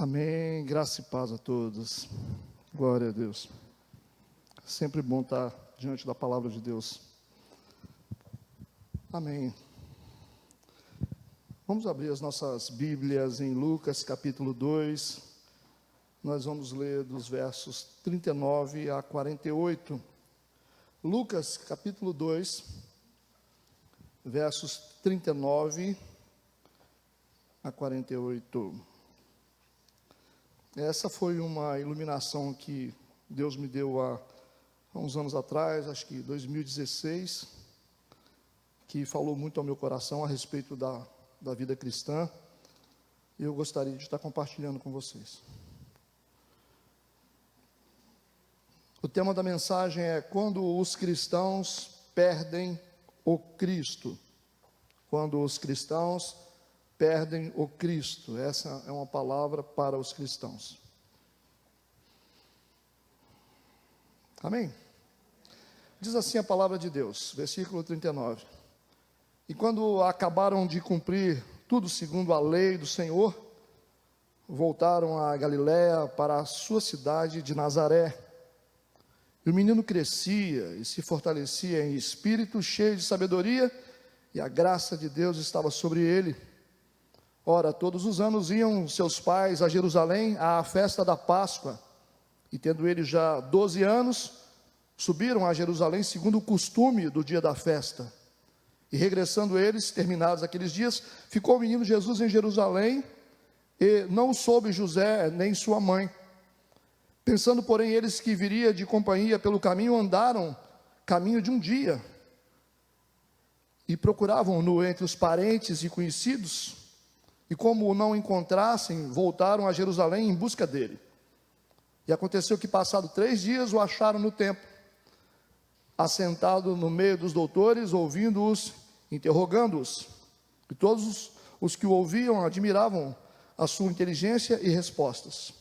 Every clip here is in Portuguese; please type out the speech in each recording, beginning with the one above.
Amém, graça e paz a todos, glória a Deus. Sempre bom estar diante da palavra de Deus. Amém. Vamos abrir as nossas Bíblias em Lucas capítulo 2, nós vamos ler dos versos 39 a 48. Lucas capítulo 2, versos 39 a 48. Essa foi uma iluminação que Deus me deu há uns anos atrás, acho que 2016, que falou muito ao meu coração a respeito da vida cristã, e eu gostaria de estar compartilhando com vocês. O tema da mensagem é: quando os cristãos perdem o Cristo. Quando os cristãos perdem o Cristo. Essa é uma palavra para os cristãos. Amém? Diz assim a palavra de Deus, versículo 39. E quando acabaram de cumprir tudo segundo a lei do Senhor, voltaram a Galiléia para a sua cidade de Nazaré. E o menino crescia e se fortalecia em espírito, cheio de sabedoria, e a graça de Deus estava sobre ele. Ora, todos os anos iam seus pais a Jerusalém à festa da Páscoa, e tendo ele já 12 anos, subiram a Jerusalém segundo o costume do dia da festa. E regressando eles, terminados aqueles dias, ficou o menino Jesus em Jerusalém, e não soube José nem sua mãe. Pensando, porém, eles que viria de companhia pelo caminho, andaram caminho de um dia, e procuravam-no entre os parentes e conhecidos, e como o não encontrassem, voltaram a Jerusalém em busca dele. E aconteceu que, passado 3 dias, o acharam no templo, assentado no meio dos doutores, ouvindo-os, interrogando-os. E todos os que o ouviam admiravam a sua inteligência e respostas.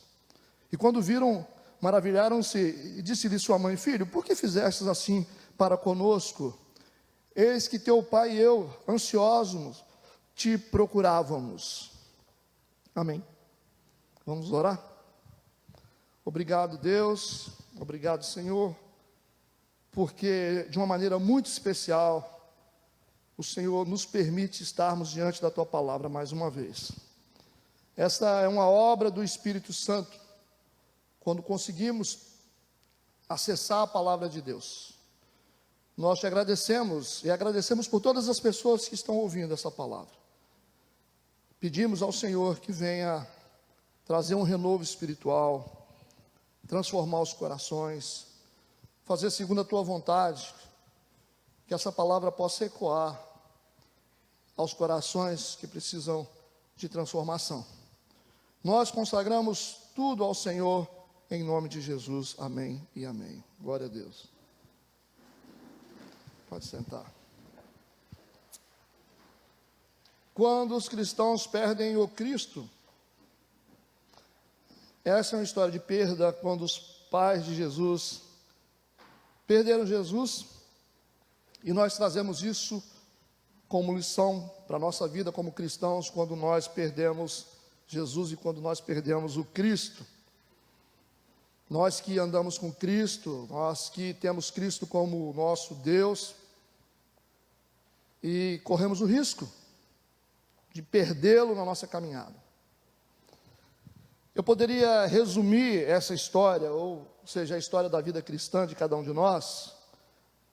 E quando viram, maravilharam-se, e disse-lhe sua mãe: Filho, por que fizestes assim para conosco? Eis que teu pai e eu, ansiosos, te procurávamos. Amém. Vamos orar? Obrigado, Deus, obrigado, Senhor, porque de uma maneira muito especial, o Senhor nos permite estarmos diante da tua palavra mais uma vez. Esta é uma obra do Espírito Santo, quando conseguimos acessar a palavra de Deus. Nós te agradecemos e agradecemos por todas as pessoas que estão ouvindo essa palavra. Pedimos ao Senhor que venha trazer um renovo espiritual, transformar os corações, fazer segundo a tua vontade, que essa palavra possa ecoar aos corações que precisam de transformação. Nós consagramos tudo ao Senhor, em nome de Jesus, amém e amém. Glória a Deus. Pode sentar. Quando os cristãos perdem o Cristo, essa é uma história de perda. Quando os pais de Jesus perderam Jesus, e nós trazemos isso como lição para a nossa vida como cristãos, quando nós perdemos Jesus e quando nós perdemos o Cristo. Nós que andamos com Cristo, nós que temos Cristo como nosso Deus, e corremos o risco de perdê-lo na nossa caminhada. Eu poderia resumir essa história, ou seja, a história da vida cristã de cada um de nós,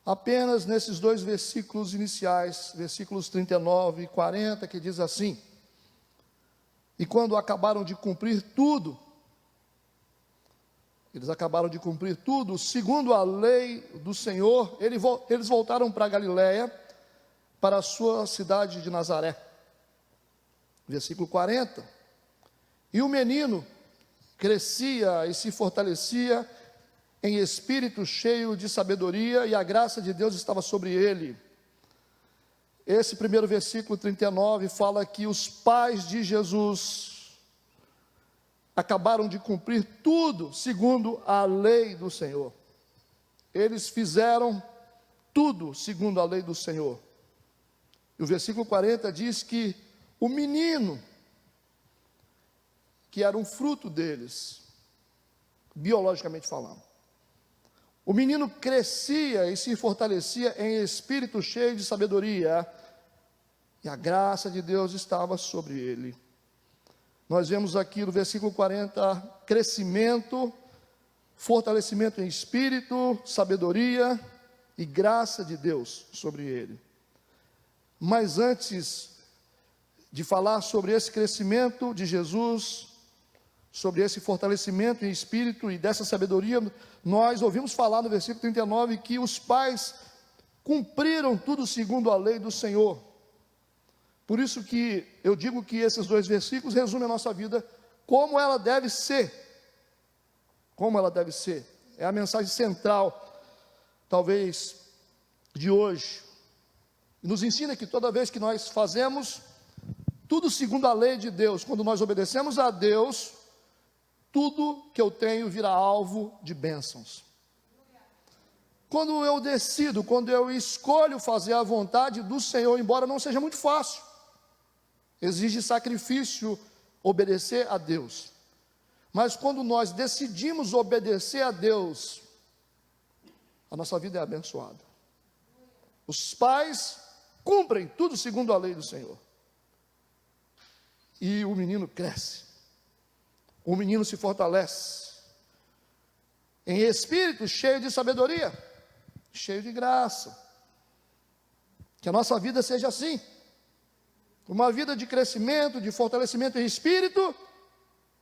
apenas nesses 2 versículos iniciais, versículos 39 e 40, que diz assim: e quando acabaram de cumprir tudo, eles acabaram de cumprir tudo, segundo a lei do Senhor, eles voltaram para a Galiléia, para a sua cidade de Nazaré. Versículo 40. E o menino crescia e se fortalecia em espírito, cheio de sabedoria, e a graça de Deus estava sobre ele. Esse primeiro versículo 39 fala que os pais de Jesus acabaram de cumprir tudo segundo a lei do Senhor. Eles fizeram tudo segundo a lei do Senhor. E o versículo 40 diz que o menino que era um fruto deles, biologicamente falando. O menino crescia e se fortalecia em espírito cheio de sabedoria, e a graça de Deus estava sobre ele. Nós vemos aqui no versículo 40, crescimento, fortalecimento em espírito, sabedoria e graça de Deus sobre ele. Mas antes de falar sobre esse crescimento de Jesus, sobre esse fortalecimento em espírito e dessa sabedoria, nós ouvimos falar no versículo 39 que os pais cumpriram tudo segundo a lei do Senhor. Por isso que eu digo que esses dois versículos resumem a nossa vida como ela deve ser. Como ela deve ser. É a mensagem central, talvez, de hoje. Nos ensina que toda vez que nós fazemos tudo segundo a lei de Deus, quando nós obedecemos a Deus, tudo que eu tenho vira alvo de bênçãos. Quando eu decido, quando eu escolho fazer a vontade do Senhor, embora não seja muito fácil, exige sacrifício obedecer a Deus. Mas quando nós decidimos obedecer a Deus, a nossa vida é abençoada. Os pais cumprem tudo segundo a lei do Senhor. E o menino cresce. O menino se fortalece. Em espírito cheio de sabedoria, cheio de graça. Que a nossa vida seja assim. Uma vida de crescimento, de fortalecimento em espírito,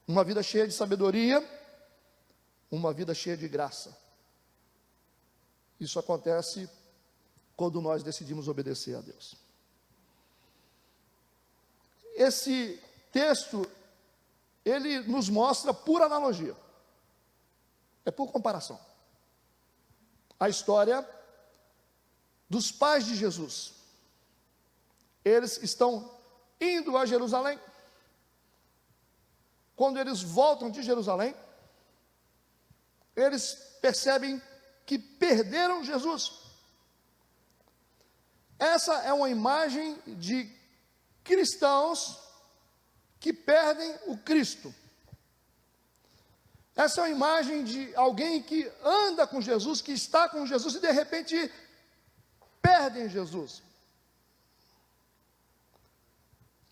uma vida cheia de sabedoria, uma vida cheia de graça. Isso acontece quando nós decidimos obedecer a Deus. Esse texto, ele nos mostra por analogia, é por comparação, a história dos pais de Jesus. Eles estão indo a Jerusalém. Quando eles voltam de Jerusalém, eles percebem que perderam Jesus. Essa é uma imagem de cristãos que perdem o Cristo. Essa é uma imagem de alguém que anda com Jesus, que está com Jesus e de repente perdem Jesus.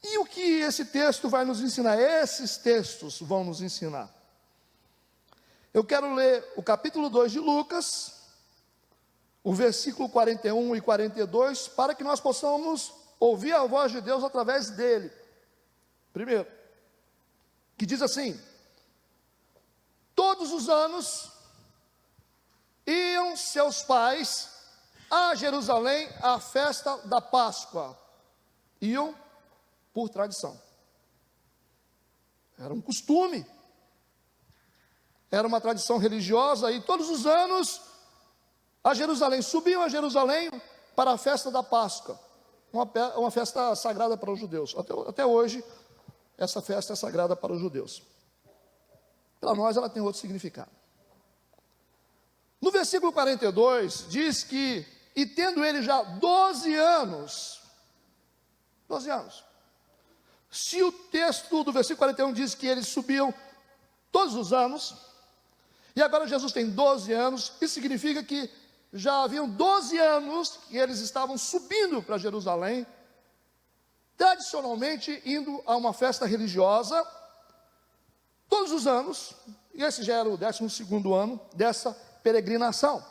E o que esse texto vai nos ensinar? Esses textos vão nos ensinar. Eu quero ler o capítulo 2 de Lucas, o versículo 41 e 42, para que nós possamos ouvir a voz de Deus através dele. Primeiro, que diz assim: todos os anos iam seus pais a Jerusalém à festa da Páscoa. Iam por tradição. Era um costume. Era uma tradição religiosa e todos os anos a Jerusalém, subiam a Jerusalém para a festa da Páscoa. Uma festa sagrada para os judeus. Até hoje, essa festa é sagrada para os judeus. Para nós ela tem outro significado. No versículo 42, diz que, e tendo ele já 12 anos, se o texto do versículo 41 diz que eles subiam todos os anos, e agora Jesus tem 12 anos, isso significa que já haviam 12 anos que eles estavam subindo para Jerusalém, tradicionalmente indo a uma festa religiosa, todos os anos, e esse já era o 12º ano dessa peregrinação.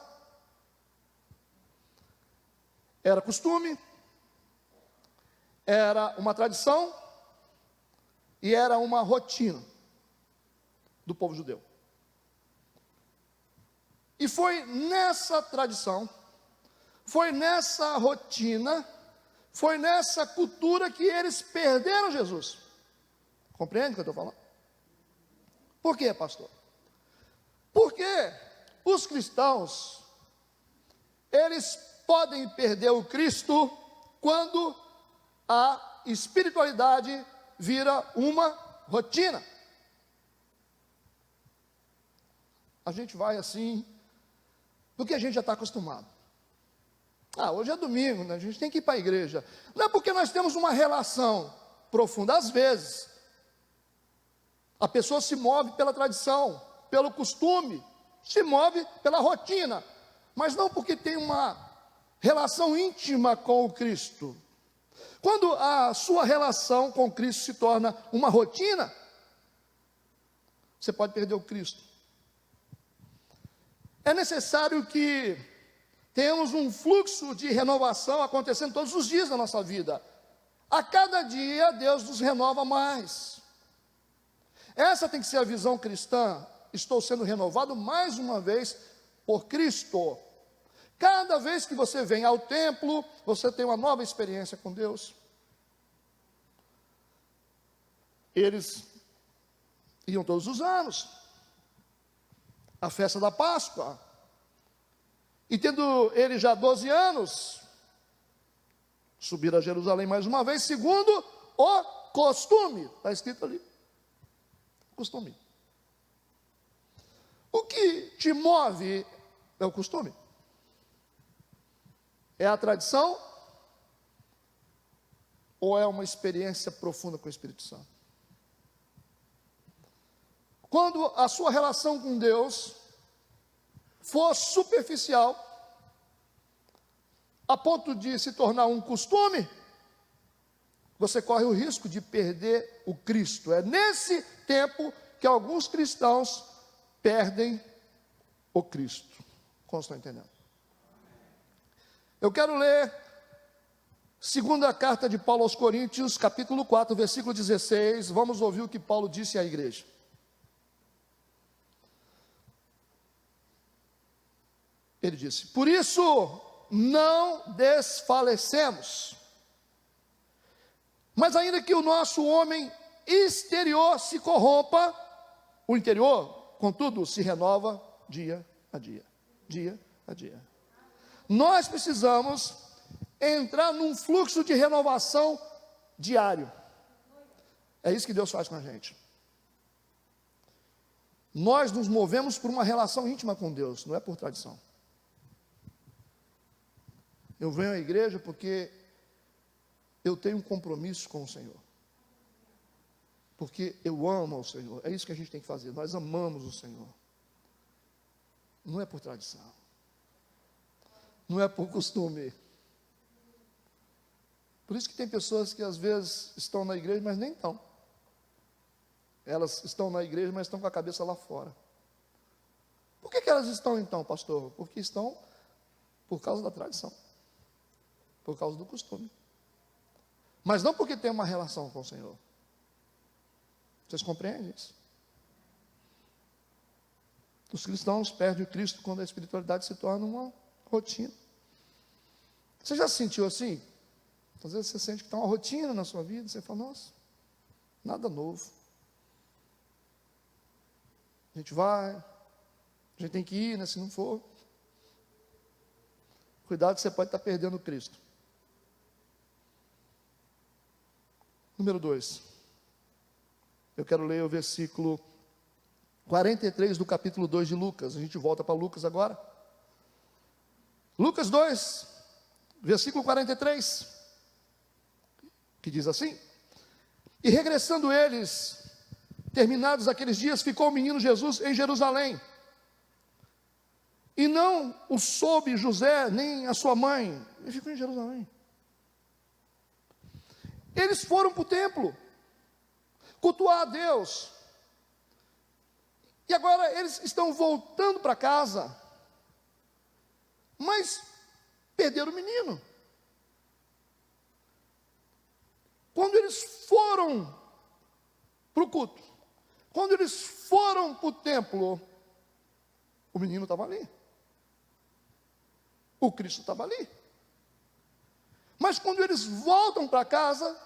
Era costume, era uma tradição, e era uma rotina do povo judeu. E foi nessa tradição, foi nessa rotina, foi nessa cultura que eles perderam Jesus. Compreende o que eu estou falando? Por quê, pastor? Porque os cristãos, eles podem perder o Cristo quando a espiritualidade vira uma rotina. A gente vai assim, porque a gente já está acostumado. Hoje é domingo, né? A gente tem que ir para a igreja. Não é porque nós temos uma relação profunda, às vezes A pessoa se move pela tradição, pelo costume, se move pela rotina, mas não porque tem uma relação íntima com o Cristo. Quando a sua relação com Cristo se torna uma rotina, você pode perder o Cristo. É necessário que tenhamos um fluxo de renovação acontecendo todos os dias da nossa vida. A cada dia, Deus nos renova mais. Essa tem que ser a visão cristã. Estou sendo renovado mais uma vez por Cristo. Cada vez que você vem ao templo, você tem uma nova experiência com Deus. Eles iam todos os anos à festa da Páscoa. E tendo ele já 12 anos, subir a Jerusalém mais uma vez, segundo o costume. Está escrito ali. Costume. O que te move é o costume? É a tradição? Ou é uma experiência profunda com o Espírito Santo? Quando a sua relação com Deus for superficial, a ponto de se tornar um costume, você corre o risco de perder o Cristo. É nesse tempo que alguns cristãos perdem o Cristo. Como estão entendendo? Eu quero ler segunda carta de Paulo aos Coríntios, capítulo 4, versículo 16. Vamos ouvir o que Paulo disse à igreja. Ele disse: por isso não desfalecemos, mas ainda que o nosso homem exterior se corrompa, o interior, contudo, se renova dia a dia, dia a dia. Nós precisamos entrar num fluxo de renovação diário. É isso que Deus faz com a gente. Nós nos movemos por uma relação íntima com Deus, não é por tradição. Eu venho à igreja porque eu tenho um compromisso com o Senhor. Porque eu amo ao Senhor. É isso que a gente tem que fazer. Nós amamos o Senhor. Não é por tradição. Não é por costume. Por isso que tem pessoas que às vezes estão na igreja, mas nem estão. Elas estão na igreja, mas estão com a cabeça lá fora. Por que elas estão então, pastor? Porque estão por causa da tradição. Por causa do costume. Mas não porque tem uma relação com o Senhor. Vocês compreendem isso? Os cristãos perdem o Cristo quando a espiritualidade se torna uma rotina. Você já se sentiu assim? Às vezes você sente que está uma rotina na sua vida. Você fala, nossa, nada novo. A gente vai, a gente tem que ir, né, se não for. Cuidado que você pode estar perdendo o Cristo. Número 2. Eu quero ler o versículo 43 do capítulo 2 de Lucas. A gente volta para Lucas agora. Lucas 2, versículo 43. Que diz assim: e regressando eles, terminados aqueles dias, ficou o menino Jesus em Jerusalém. E não o soube José, nem a sua mãe. Ele ficou em Jerusalém. Eles foram para o templo, cultuar a Deus. E agora eles estão voltando para casa, mas perderam o menino. Quando eles foram para o culto, quando eles foram para o templo, o menino estava ali. O Cristo estava ali. Mas quando eles voltam para casa,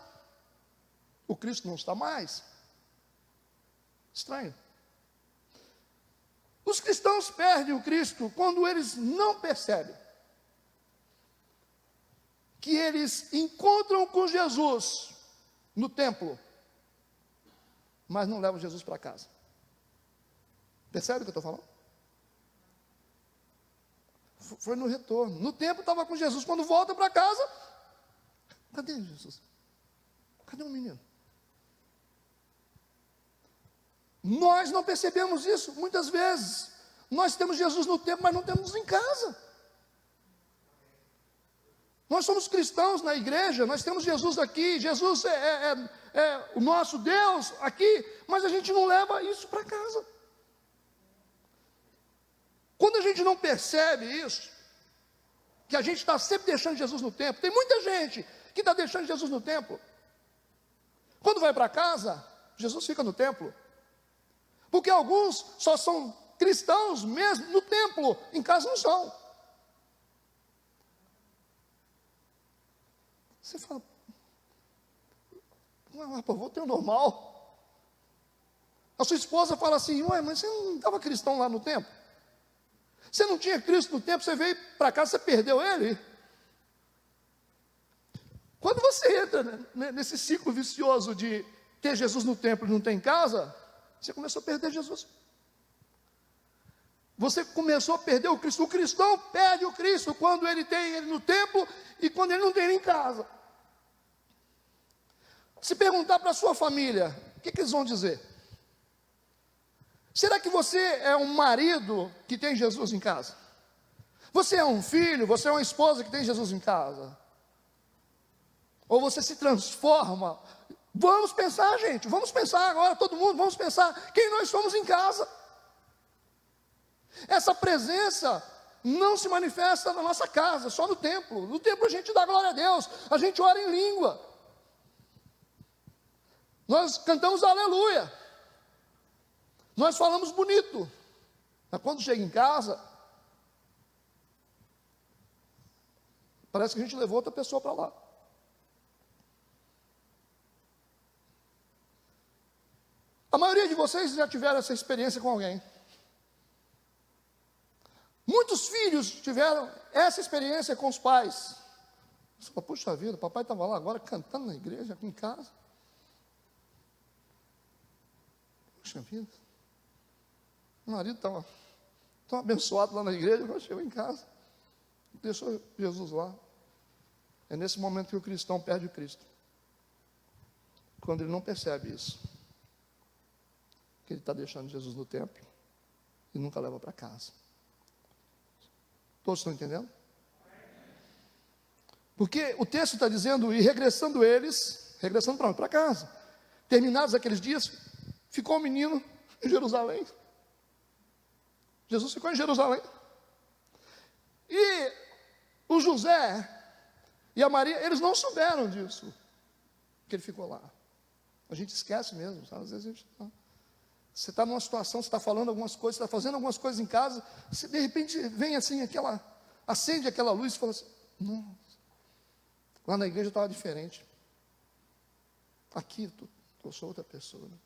o Cristo não está mais. Estranho. Os cristãos perdem o Cristo quando eles não percebem que eles encontram com Jesus no templo, mas não levam Jesus para casa. Percebe o que eu estou falando? Foi no retorno. No templo estava com Jesus. Quando volta para casa, cadê Jesus? Cadê o menino? Nós não percebemos isso muitas vezes. Nós temos Jesus no templo, mas não temos em casa. Nós somos cristãos na igreja, nós temos Jesus aqui, Jesus é o nosso Deus aqui, mas a gente não leva isso para casa. Quando a gente não percebe isso, que a gente está sempre deixando Jesus no templo, tem muita gente que está deixando Jesus no templo. Quando vai para casa, Jesus fica no templo. Porque alguns só são cristãos mesmo no templo, em casa não são. Você fala, não, pô, vou ter o normal. A sua esposa fala assim, ué, mas você não estava cristão lá no templo? Você não tinha Cristo no templo, você veio para cá, você perdeu ele? Quando você entra nesse ciclo vicioso de ter Jesus no templo e não ter em casa, você começou a perder Jesus. Você começou a perder o Cristo. O cristão perde o Cristo quando ele tem ele no templo e quando ele não tem ele em casa. Se perguntar para a sua família, o que eles vão dizer? Será que você é um marido que tem Jesus em casa? Você é um filho, você é uma esposa que tem Jesus em casa? Ou você se transforma? Vamos pensar, gente, vamos pensar agora, todo mundo, vamos pensar quem nós somos em casa. Essa presença não se manifesta na nossa casa, só no templo. No templo a gente dá glória a Deus, a gente ora em língua. Nós cantamos aleluia. Nós falamos bonito. Mas quando chega em casa, parece que a gente levou outra pessoa para lá. A maioria de vocês já tiveram essa experiência com alguém. Muitos filhos tiveram essa experiência com os pais. Você fala, puxa vida, o papai estava lá agora cantando na igreja, aqui em casa. Puxa vida. O marido estava tão abençoado lá na igreja, agora chegou em casa. Deixou Jesus lá. É nesse momento que o cristão perde o Cristo. Quando ele não percebe isso. Que ele está deixando Jesus no templo e nunca leva para casa. Todos estão entendendo? Porque o texto está dizendo, e regressando eles, regressando para onde? Para casa. Terminados aqueles dias, ficou o menino em Jerusalém. Jesus ficou em Jerusalém. E o José e a Maria, eles não souberam disso, que ele ficou lá. A gente esquece mesmo, sabe? Às vezes a gente não. Você está numa situação, você está falando algumas coisas, você está fazendo algumas coisas em casa, você, de repente vem assim, acende aquela luz e fala assim, nossa, lá na igreja estava diferente. Aqui eu sou outra pessoa. Né?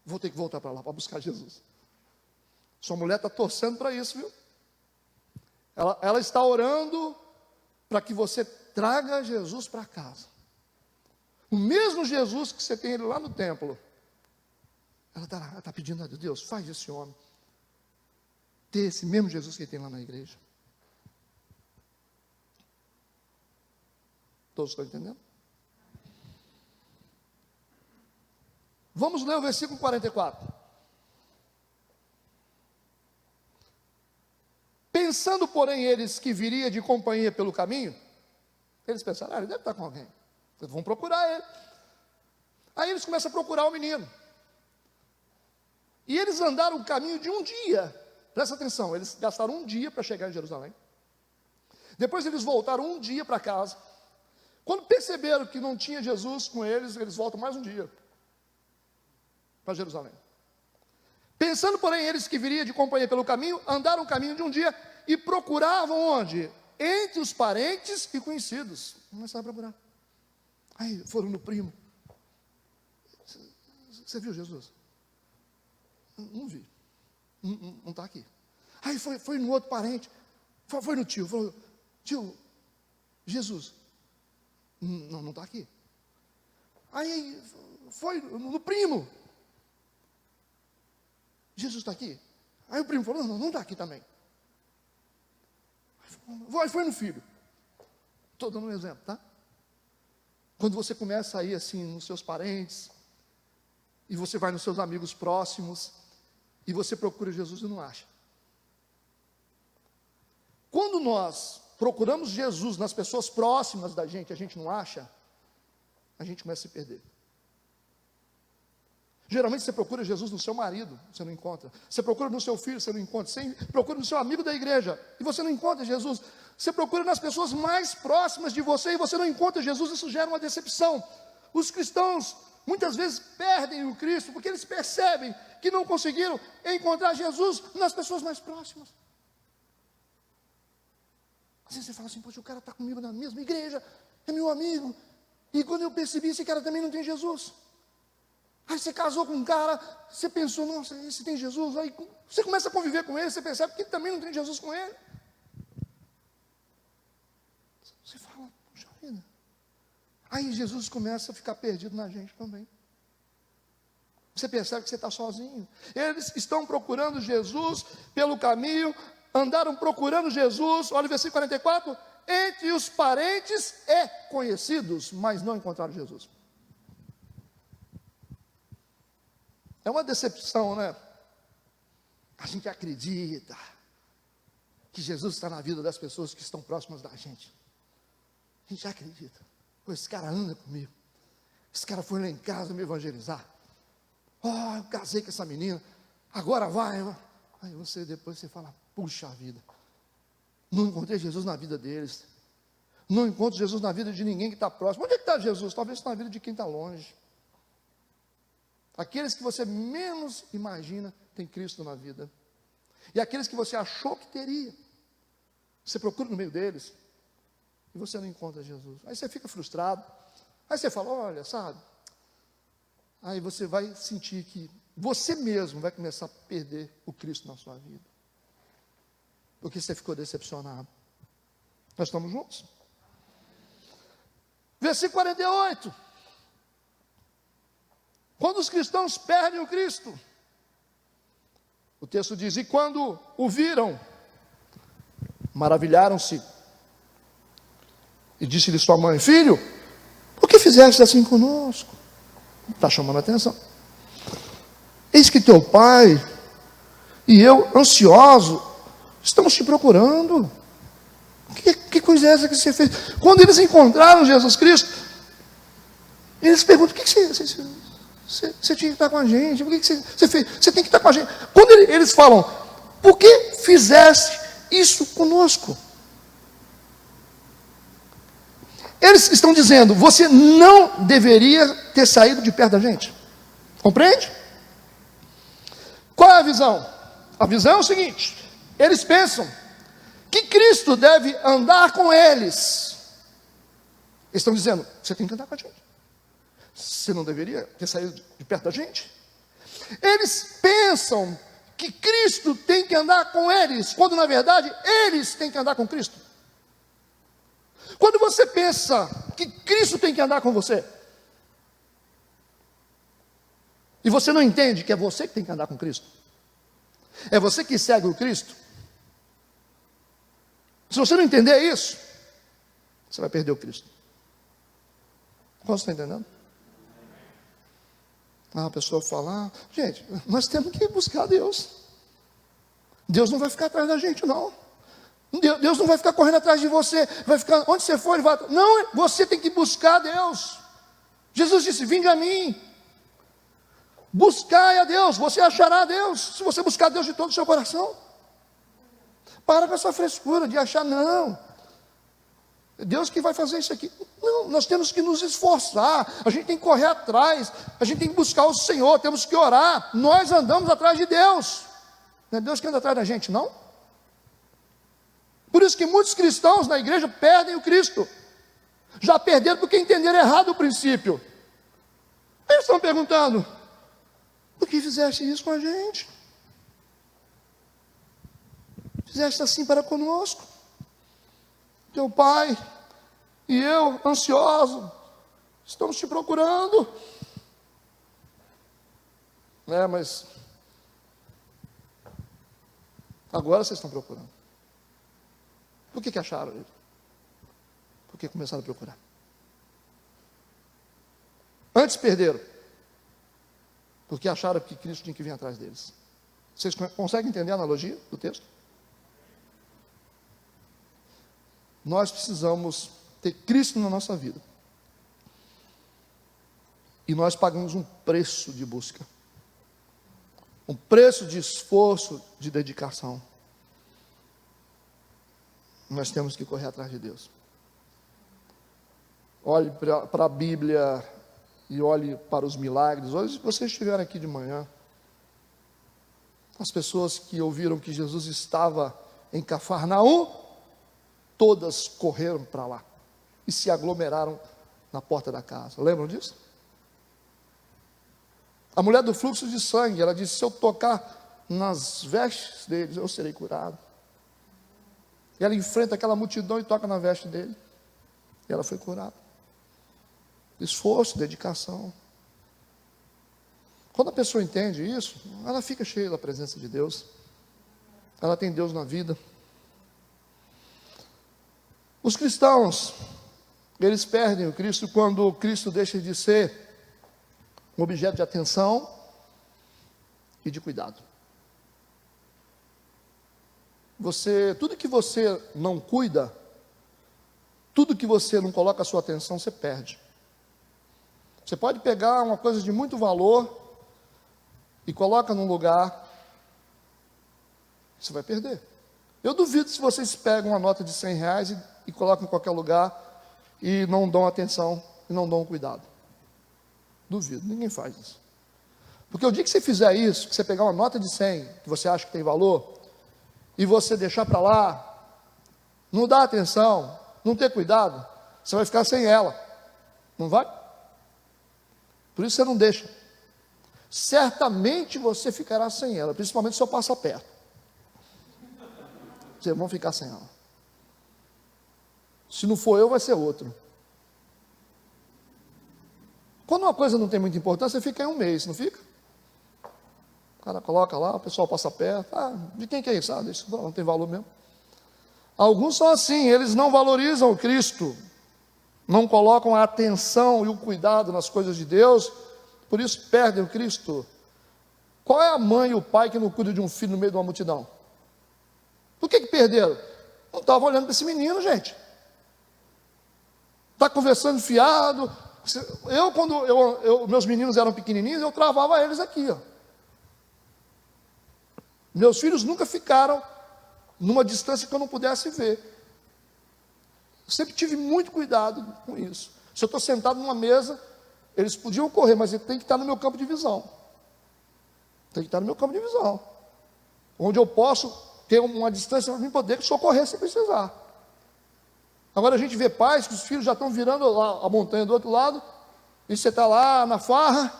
Vou ter que voltar para lá para buscar Jesus. Sua mulher está torcendo para isso, viu? Ela está orando para que você traga Jesus para casa. O mesmo Jesus que você tem ele lá no templo. Ela está pedindo a Deus, faz esse homem ter esse mesmo Jesus que ele tem lá na igreja. Todos estão entendendo? Vamos ler o versículo 44. Pensando, porém, eles que viria de companhia pelo caminho, eles pensaram, ele deve estar com alguém. Eles vão procurar ele. Aí eles começam a procurar o menino. E eles andaram o caminho de um dia. Presta atenção, eles gastaram um dia para chegar em Jerusalém. Depois eles voltaram um dia para casa. Quando perceberam que não tinha Jesus com eles, eles voltam mais um dia para Jerusalém. Pensando, porém, eles que viria de companhia pelo caminho, andaram o caminho de um dia e procuravam onde? Entre os parentes e conhecidos. Começaram a procurar. Aí foram no primo. Você viu Jesus? Não vi. Não está aqui. Aí foi no outro parente. Foi no tio. Falou, tio, Jesus. Não está aqui. Aí foi no primo. Jesus está aqui. Aí o primo falou, não está aqui também. Foi no filho. Estou dando um exemplo, tá? Quando você começa a ir assim nos seus parentes, e você vai nos seus amigos próximos, e você procura Jesus e não acha. Quando nós procuramos Jesus nas pessoas próximas da gente, a gente não acha, a gente começa a se perder. Geralmente você procura Jesus no seu marido, você não encontra. Você procura no seu filho, você não encontra. Você procura no seu amigo da igreja, e você não encontra Jesus. Você procura nas pessoas mais próximas de você, e você não encontra Jesus. Isso gera uma decepção. Os cristãos, muitas vezes, perdem o Cristo, porque eles percebem que não conseguiram encontrar Jesus nas pessoas mais próximas. Às vezes você fala assim, poxa, o cara está comigo na mesma igreja, é meu amigo, e quando eu percebi, esse cara também não tem Jesus. Aí você casou com um cara, você pensou, nossa, esse tem Jesus, aí você começa a conviver com ele, você percebe que ele também não tem Jesus com ele. Você fala, puxa vida. Aí Jesus começa a ficar perdido na gente também. Você percebe que você está sozinho. Eles estão procurando Jesus pelo caminho, andaram procurando Jesus, olha o versículo 44, entre os parentes e conhecidos, mas não encontraram Jesus. É uma decepção, né? A gente acredita que Jesus está na vida das pessoas que estão próximas da gente. A gente acredita. Pô, esse cara anda comigo. Esse cara foi lá em casa me evangelizar. Oh, eu casei com essa menina. Agora vai. Aí depois você fala, puxa vida. Não encontrei Jesus na vida deles. Não encontro Jesus na vida de ninguém que está próximo. Onde é que está Jesus? Talvez na vida de quem está longe. Aqueles que você menos imagina tem Cristo na vida. E aqueles que você achou que teria, você procura no meio deles e você não encontra Jesus. Aí você fica frustrado. Aí você fala, olha, sabe? Aí você vai sentir que você mesmo vai começar a perder o Cristo na sua vida. Porque você ficou decepcionado. Nós estamos juntos? Versículo 48. Quando os cristãos perdem o Cristo, o texto diz, e quando o viram, maravilharam-se. E disse-lhe sua mãe, filho, por que fizeste assim conosco? Está chamando a atenção. Eis que teu pai e eu, ansioso, estamos te procurando. Que coisa é essa que você fez? Quando eles encontraram Jesus Cristo, eles perguntam, o que você tinha que estar com a gente? Por que você fez? Você tem que estar com a gente. Quando eles falam, por que fizeste isso conosco? Eles estão dizendo, você não deveria ter saído de perto da gente. Compreende? Qual é a visão? A visão é o seguinte, eles pensam que Cristo deve andar com eles. Eles estão dizendo, você tem que andar com a gente. Você não deveria ter saído de perto da gente? Eles pensam que Cristo tem que andar com eles, quando na verdade eles têm que andar com Cristo. Quando você pensa que Cristo tem que andar com você, e você não entende que é você que tem que andar com Cristo, é você que segue o Cristo, se você não entender isso, você vai perder o Cristo. Você está entendendo? A pessoa fala, gente, nós temos que buscar Deus. Deus não vai ficar atrás da gente, não. Deus não vai ficar correndo atrás de você, vai ficar, onde você for, ele vai, não, você tem que buscar Deus. Jesus disse, vinde a mim, buscai a Deus, você achará a Deus, se você buscar Deus de todo o seu coração. Para com essa frescura de achar, não, Deus que vai fazer isso aqui. Não, nós temos que nos esforçar, a gente tem que correr atrás, a gente tem que buscar o Senhor, temos que orar, nós andamos atrás de Deus, não é Deus que anda atrás da gente, não? Por isso que muitos cristãos na igreja perdem o Cristo, já perderam porque entenderam errado o princípio. Eles estão perguntando, por que fizeste isso com a gente? Fizeste assim para conosco? Teu pai e eu, ansioso, estamos te procurando. Mas agora vocês estão procurando. Por que acharam ele? Por que começaram a procurar? Antes perderam, porque acharam que Cristo tinha que vir atrás deles. Vocês conseguem entender a analogia do texto? Nós precisamos ter Cristo na nossa vida. E nós pagamos um preço de busca. Um preço de esforço, de dedicação. Nós temos que correr atrás de Deus. Olhe para a Bíblia e olhe para os milagres. Hoje, se vocês estiverem aqui de manhã, as pessoas que ouviram que Jesus estava em Cafarnaum, todas correram para lá e se aglomeraram na porta da casa. Lembram disso? A mulher do fluxo de sangue, ela disse: se eu tocar nas vestes deles, eu serei curado. E ela enfrenta aquela multidão e toca na veste dele. E ela foi curada. Esforço, dedicação. Quando a pessoa entende isso, ela fica cheia da presença de Deus. Ela tem Deus na vida. Os cristãos, eles perdem o Cristo quando o Cristo deixa de ser um objeto de atenção e de cuidado. Tudo que você não cuida, tudo que você não coloca a sua atenção, você perde. Você pode pegar uma coisa de muito valor e coloca num lugar, você vai perder. Eu duvido se vocês pegam uma nota de R$100 e colocam em qualquer lugar e não dão atenção e não dão cuidado. Duvido, ninguém faz isso. Porque o dia que você fizer isso, que você pegar uma nota de 100, que você acha que tem valor, e você deixar para lá, não dar atenção, não ter cuidado, você vai ficar sem ela. Não vai? Por isso você não deixa. Certamente você ficará sem ela, principalmente se eu passar perto. Vocês vão ficar sem ela. Se não for eu, vai ser outro. Quando uma coisa não tem muita importância, fica em um mês, não fica? O cara coloca lá, o pessoal passa perto. De quem que é isso? Isso não tem valor mesmo. Alguns são assim, eles não valorizam o Cristo, não colocam a atenção e o cuidado nas coisas de Deus, por isso perdem o Cristo. Qual é a mãe e o pai que não cuidam de um filho no meio de uma multidão? Por que perderam? Não estavam olhando para esse menino, gente. Está conversando fiado. Quando meus meninos eram pequenininhos, eu travava eles aqui, ó. Meus filhos nunca ficaram numa distância que eu não pudesse ver. Eu sempre tive muito cuidado com isso. Se eu estou sentado numa mesa, eles podiam correr, mas ele tem que estar no meu campo de visão. Tem que estar no meu campo de visão. Onde eu posso ter uma distância para mim poder socorrer se precisar. Agora a gente vê pais que os filhos já estão virando lá a montanha do outro lado, e você está lá na farra,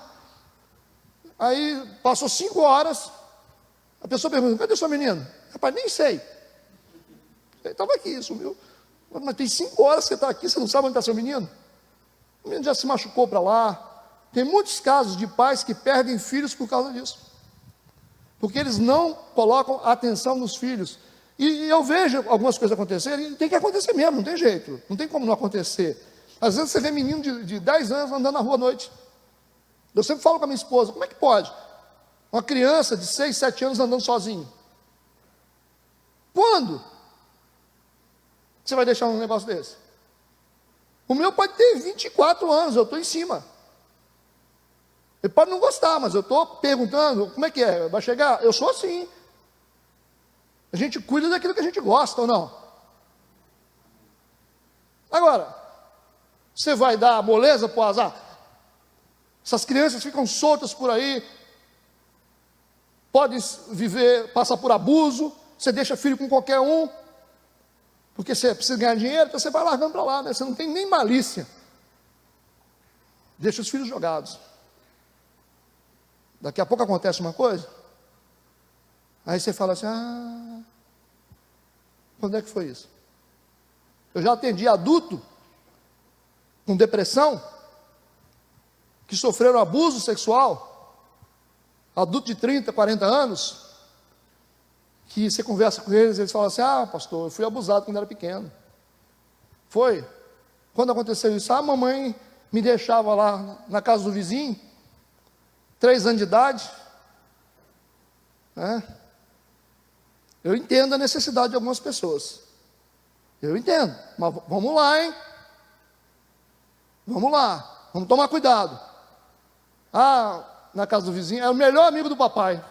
aí passou 5 horas, a pessoa pergunta: cadê o seu menino? Rapaz, nem sei. Ele estava aqui, sumiu. Mas tem 5 horas que você está aqui, você não sabe onde está seu menino? O menino já se machucou para lá. Tem muitos casos de pais que perdem filhos por causa disso. Porque eles não colocam atenção nos filhos. E eu vejo algumas coisas acontecerem, e tem que acontecer mesmo, não tem jeito, não tem como não acontecer. Às vezes você vê menino de 10 anos andando na rua à noite. Eu sempre falo com a minha esposa: como é que pode? Uma criança de 6, 7 anos andando sozinho. Quando você vai deixar um negócio desse? O meu pode ter 24 anos, eu estou em cima. Ele pode não gostar, mas eu estou perguntando: como é que é? Vai chegar? Eu sou assim. A gente cuida daquilo que a gente gosta ou não? Agora, você vai dar moleza para o azar? Essas crianças ficam soltas por aí, podem viver, passar por abuso, você deixa filho com qualquer um, porque você precisa ganhar dinheiro, então você vai largando para lá, né? Você não tem nem malícia. Deixa os filhos jogados. Daqui a pouco acontece uma coisa, aí você fala assim: quando é que foi isso? Eu já atendi adulto com depressão, que sofreram abuso sexual, adulto de 30, 40 anos, que você conversa com eles, eles falam assim: pastor, eu fui abusado quando era pequeno. Foi? Quando aconteceu isso? A mamãe me deixava lá na casa do vizinho, 3 anos de idade, né? Eu entendo a necessidade de algumas pessoas. Eu entendo. Mas vamos lá, hein? Vamos lá. Vamos tomar cuidado. Ah, na casa do vizinho, é o melhor amigo do papai.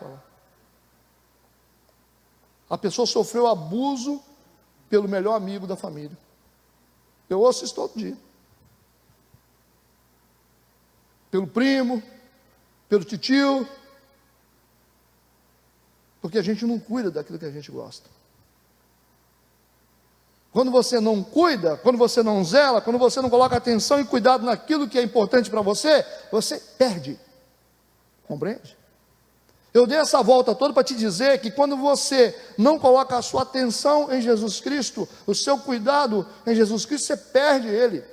A pessoa sofreu abuso pelo melhor amigo da família. Eu ouço isso todo dia. Pelo primo, pelo titio. Porque a gente não cuida daquilo que a gente gosta. Quando você não cuida, quando você não zela, quando você não coloca atenção e cuidado naquilo que é importante para você, você perde. Compreende? Eu dei essa volta toda para te dizer que quando você não coloca a sua atenção em Jesus Cristo, o seu cuidado em Jesus Cristo, você perde ele.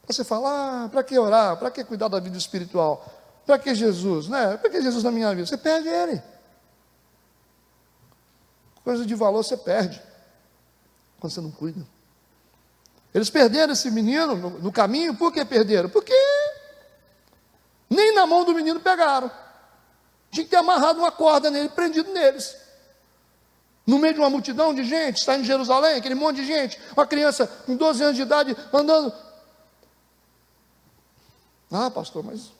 Você fala, para que orar? Para que cuidar da vida espiritual? Para que Jesus, né? Para que Jesus na minha vida? Você perde ele. Coisa de valor você perde quando você não cuida. Eles perderam esse menino no caminho. Por que perderam? Porque nem na mão do menino pegaram. Tinha que ter amarrado uma corda nele, prendido neles. No meio de uma multidão de gente, está em Jerusalém, aquele monte de gente, uma criança com 12 anos de idade andando. Ah, pastor, mas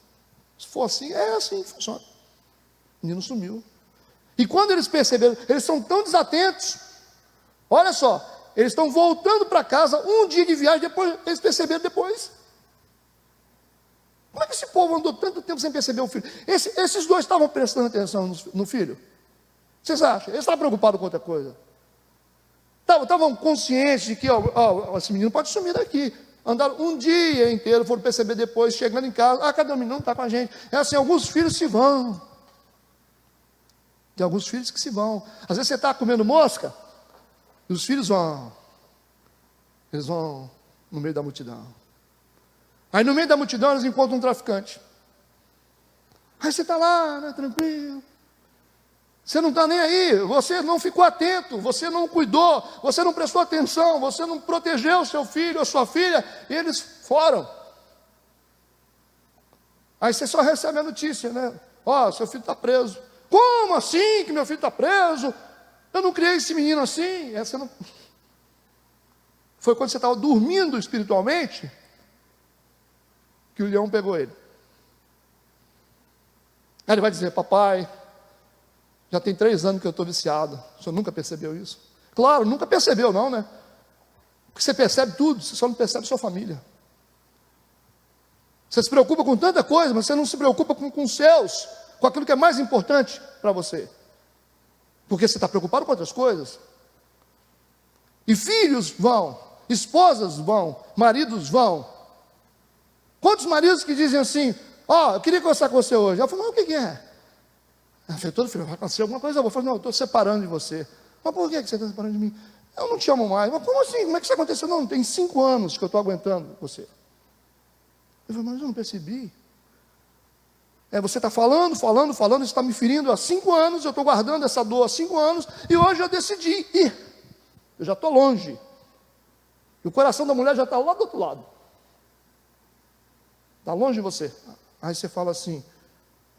se for assim, é assim que funciona. O menino sumiu. E quando eles perceberam, eles são tão desatentos. Olha só, eles estão voltando para casa um dia de viagem, depois eles perceberam depois. Como é que esse povo andou tanto tempo sem perceber o filho? Esses dois estavam prestando atenção no filho? Vocês acham? Eles estavam preocupados com outra coisa. Estavam conscientes de que esse menino pode sumir daqui. Andaram um dia inteiro, foram perceber depois, chegando em casa, cadê o menino? Não está com a gente. É assim, alguns filhos se vão. Tem alguns filhos que se vão. Às vezes você está comendo mosca, e os filhos vão. Eles vão no meio da multidão. Aí no meio da multidão eles encontram um traficante. Aí você está lá, né, tranquilo. Você não está nem aí, você não ficou atento, você não cuidou, você não prestou atenção, você não protegeu o seu filho, a sua filha, e eles foram. Aí você só recebe a notícia, né? Seu filho está preso. Como assim que meu filho está preso? Eu não criei esse menino assim. Não... Foi quando você estava dormindo espiritualmente que o leão pegou ele. Aí ele vai dizer, papai, já tem 3 anos que eu estou viciado. O senhor nunca percebeu isso? Claro, nunca percebeu não, né? Porque você percebe tudo, você só não percebe sua família. Você se preocupa com tanta coisa, mas você não se preocupa com os seus, com aquilo que é mais importante para você. Porque você está preocupado com outras coisas. E filhos vão, esposas vão, maridos vão. Quantos maridos que dizem assim, eu queria conversar com você hoje. Eu falo, mas o que é? Eu falei, todo filho, vai acontecer alguma coisa? Eu falo, não, eu estou separando de você. Mas por que você está separando de mim? Eu não te amo mais. Mas como assim? Como é que isso aconteceu? Não, tem 5 anos que eu estou aguentando você. Eu falei, mas eu não percebi. Você está falando, você está me ferindo há 5 anos, eu estou guardando essa dor há 5 anos, e hoje eu decidi ir. Eu já estou longe. E o coração da mulher já está lá do outro lado. Está longe de você. Aí você fala assim,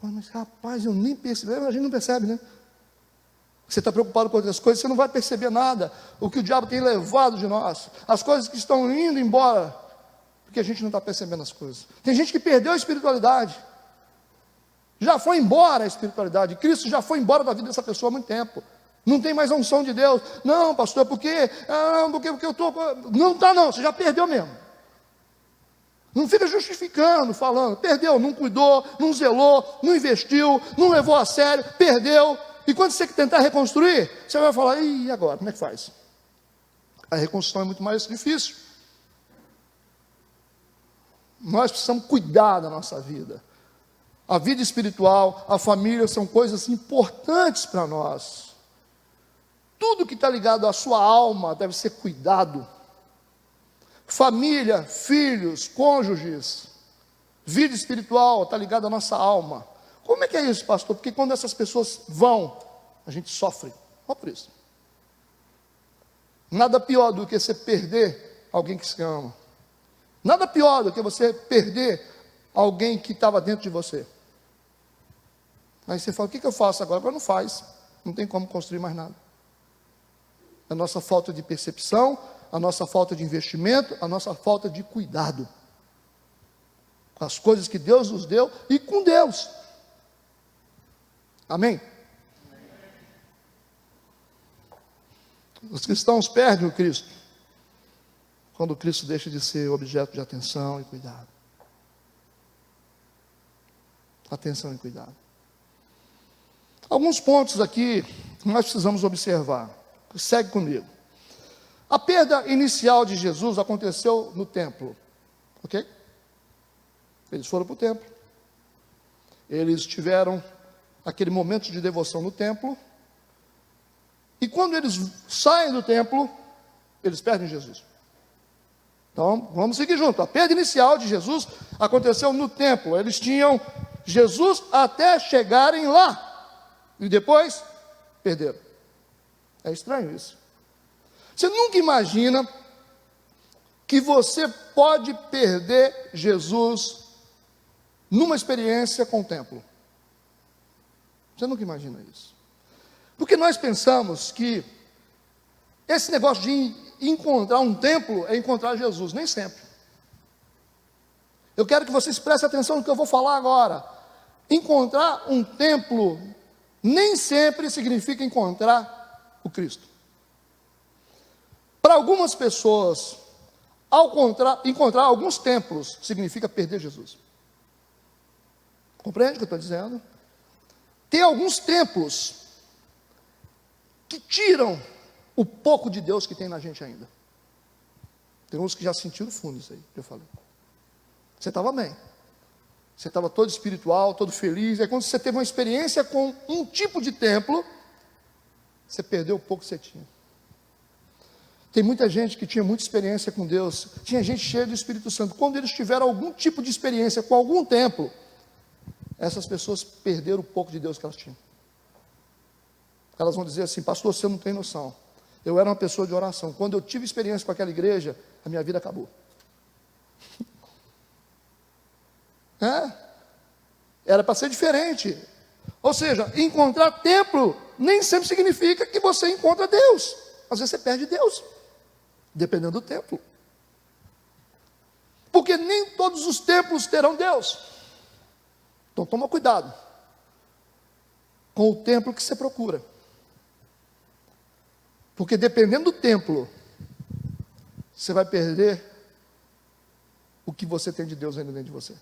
mas rapaz, eu nem percebi. A gente não percebe, né? Você está preocupado com outras coisas, você não vai perceber nada. O que o diabo tem levado de nós. As coisas que estão indo embora. Porque a gente não está percebendo as coisas. Tem gente que perdeu a espiritualidade. Já foi embora a espiritualidade. Cristo já foi embora da vida dessa pessoa há muito tempo. Não tem mais a unção de Deus. Não, pastor, porque eu estou... Não está não, você já perdeu mesmo. Não fica justificando, falando, perdeu, não cuidou, não zelou, não investiu, não levou a sério, perdeu. E quando você tentar reconstruir, você vai falar, e agora, como é que faz? A reconstrução é muito mais difícil. Nós precisamos cuidar da nossa vida. A vida espiritual, a família são coisas importantes para nós. Tudo que está ligado à sua alma deve ser cuidado. Família, filhos, cônjuges, vida espiritual está ligada à nossa alma. Como é que é isso, pastor? Porque quando essas pessoas vão, a gente sofre. Olha por isso. Nada pior do que você perder alguém que se ama. Nada pior do que você perder alguém que estava dentro de você. Aí você fala, o que eu faço agora? Agora não faz, não tem como construir mais nada. A nossa falta de percepção, a nossa falta de investimento, a nossa falta de cuidado com as coisas que Deus nos deu e com Deus. Amém? Os cristãos perdem o Cristo quando o Cristo deixa de ser objeto de atenção e cuidado. Atenção e cuidado. Alguns pontos aqui que nós precisamos observar. Segue comigo. A perda inicial de Jesus aconteceu no templo. Ok? Eles foram para o templo. Eles tiveram aquele momento de devoção no templo. E quando eles saem do templo, eles perdem Jesus. Então, vamos seguir junto. A perda inicial de Jesus aconteceu no templo. Eles tinham Jesus até chegarem lá. E depois, perderam. É estranho isso. Você nunca imagina que você pode perder Jesus numa experiência com o templo. Você nunca imagina isso. Porque nós pensamos que esse negócio de encontrar um templo é encontrar Jesus. Nem sempre. Eu quero que vocês prestem atenção no que eu vou falar agora. Encontrar um templo nem sempre significa encontrar o Cristo. Para algumas pessoas, encontrar alguns templos significa perder Jesus. Compreende o que eu estou dizendo? Tem alguns templos que tiram o pouco de Deus que tem na gente ainda. Tem uns que já sentiram fundo isso aí, que eu falei. Você estava bem. Você estava todo espiritual, todo feliz. Aí quando você teve uma experiência com um tipo de templo, você perdeu o pouco que você tinha. Tem muita gente que tinha muita experiência com Deus. Tinha gente cheia do Espírito Santo. Quando eles tiveram algum tipo de experiência com algum templo, essas pessoas perderam o pouco de Deus que elas tinham. Elas vão dizer assim, pastor, você não tem noção. Eu era uma pessoa de oração. Quando eu tive experiência com aquela igreja, a minha vida acabou. Era para ser diferente. Ou seja, encontrar templo nem sempre significa que você encontra Deus. Às vezes você perde Deus, dependendo do templo. Porque nem todos os templos terão Deus. Então toma cuidado com o templo que você procura. Porque dependendo do templo, você vai perder o que você tem de Deus ainda dentro de você.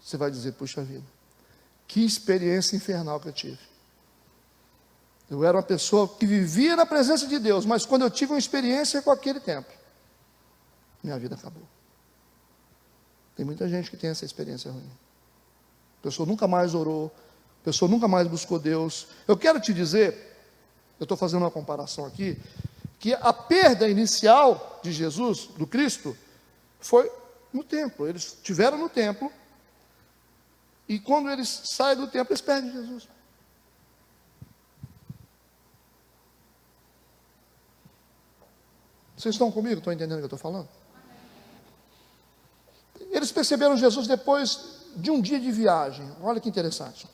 Você vai dizer, puxa vida, que experiência infernal que eu tive. Eu era uma pessoa que vivia na presença de Deus, mas quando eu tive uma experiência com aquele templo, minha vida acabou. Tem muita gente que tem essa experiência ruim. A pessoa nunca mais orou, a pessoa nunca mais buscou Deus. Eu quero te dizer, eu estou fazendo uma comparação aqui, que a perda inicial de Jesus, do Cristo, foi no templo. Eles estiveram no templo, e quando eles saem do templo, eles perdem Jesus. Vocês estão comigo? Estão entendendo o que eu estou falando? Eles perceberam Jesus depois de um dia de viagem. Olha que interessante.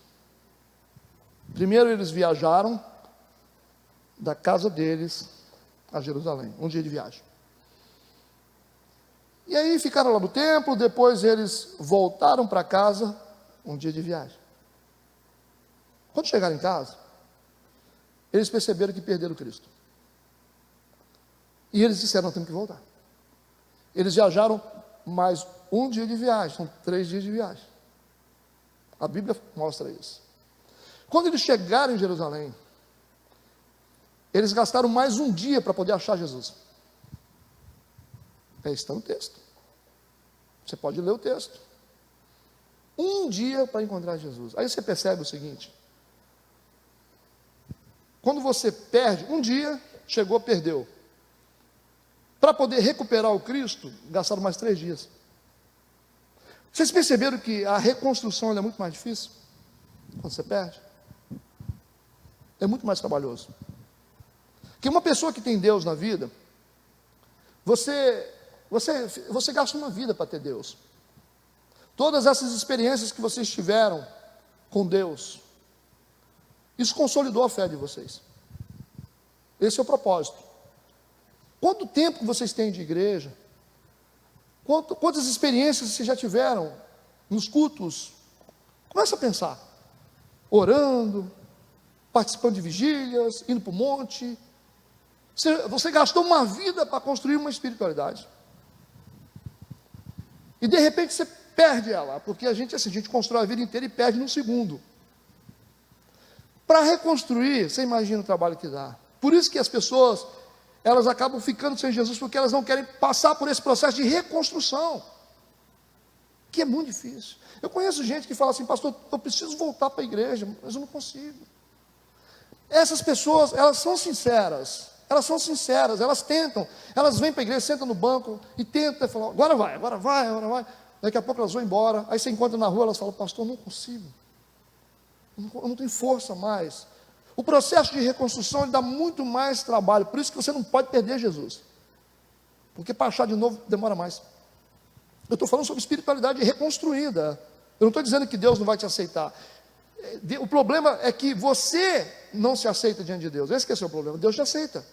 Primeiro eles viajaram da casa deles a Jerusalém. Um dia de viagem. E aí ficaram lá no templo, depois eles voltaram para casa, um dia de viagem. Quando chegaram em casa, eles perceberam que perderam Cristo. E eles disseram, nós temos que voltar. Eles viajaram mais um dia de viagem, são 3 dias de viagem. A Bíblia mostra isso. Quando eles chegaram em Jerusalém, eles gastaram mais um dia para poder achar Jesus. Está no texto. Você pode ler o texto. Um dia para encontrar Jesus. Aí você percebe o seguinte: quando você perde, um dia, chegou, perdeu. Para poder recuperar o Cristo, gastaram mais 3 dias. Vocês perceberam que a reconstrução é muito mais difícil? Quando você perde? É muito mais trabalhoso. Que uma pessoa que tem Deus na vida, você gasta uma vida para ter Deus. todas essas experiências que vocês tiveram com Deus, isso consolidou a fé de vocês. Esse é o propósito. Quanto tempo vocês têm de igreja? Quantas experiências vocês já tiveram nos cultos? Começa a pensar. Orando, participando de vigílias, indo para o monte. Você gastou uma vida para construir uma espiritualidade. E de repente você perde ela, porque a gente constrói a vida inteira e perde num segundo. Para reconstruir, você imagina o trabalho que dá. Por isso que as pessoas, elas acabam ficando sem Jesus, porque elas não querem passar por esse processo de reconstrução, que é muito difícil. Eu conheço gente que fala assim: pastor, eu preciso voltar para a igreja, mas eu não consigo. Essas pessoas, elas são sinceras, elas tentam, elas vêm para a igreja, sentam no banco e tentam falar: agora vai. Daqui a pouco elas vão embora, aí você encontra na rua, elas falam: pastor, eu não consigo, eu não tenho força mais. O processo de reconstrução, ele dá muito mais trabalho, por isso que você não pode perder Jesus, porque para achar de novo demora mais. Eu estou falando sobre espiritualidade reconstruída, eu não estou dizendo que Deus não vai te aceitar. O problema é que você não se aceita diante de Deus. Esse que é o seu problema. Deus te aceita.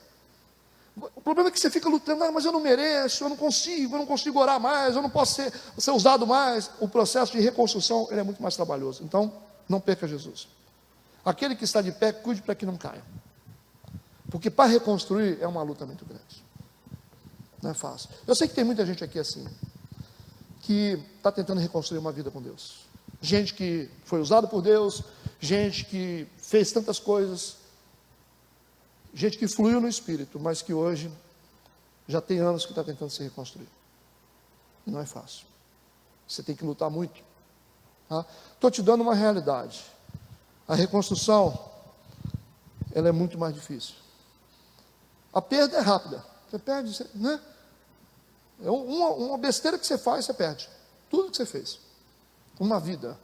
O problema é que você fica lutando: mas eu não mereço, eu não consigo orar mais, eu não posso ser usado mais. O processo de reconstrução, ele é muito mais trabalhoso. Então, não perca Jesus. Aquele que está de pé, cuide para que não caia. Porque para reconstruir é uma luta muito grande. Não é fácil. Eu sei que tem muita gente aqui assim, que está tentando reconstruir uma vida com Deus. Gente que foi usada por Deus, gente que fez tantas coisas, gente que fluiu no Espírito, mas que hoje já tem anos que está tentando se reconstruir. Não é fácil. Você tem que lutar muito. Estou te dando uma realidade. A reconstrução, ela é muito mais difícil. A perda é rápida. Você perde, né? É uma besteira que você faz, você perde. Tudo que você fez. Uma vida.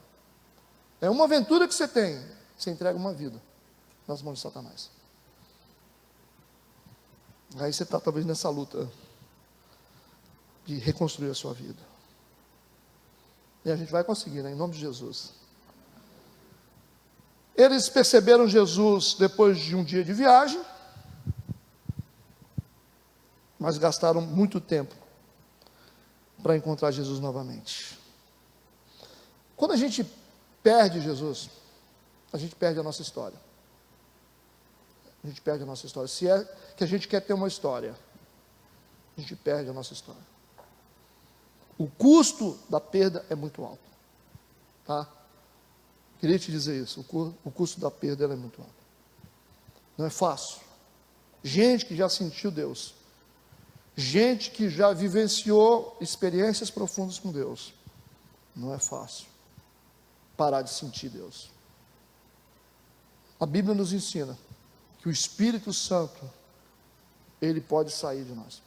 É uma aventura que você tem. Você entrega uma vida nas mãos de Satanás. Aí você está talvez nessa luta de reconstruir a sua vida. E a gente vai conseguir, né? Em nome de Jesus. Eles perceberam Jesus depois de um dia de viagem, mas gastaram muito tempo para encontrar Jesus novamente. Quando a gente perde Jesus, a gente perde a nossa história. A gente perde a nossa história. Se é que a gente quer ter uma história, a gente perde a nossa história. O custo da perda é muito alto. Tá? Queria te dizer isso. O custo da perda é muito alto. Não é fácil. Gente que já sentiu Deus, gente que já vivenciou experiências profundas com Deus, não é fácil parar de sentir Deus. A Bíblia nos ensina que o Espírito Santo, ele pode sair de nós.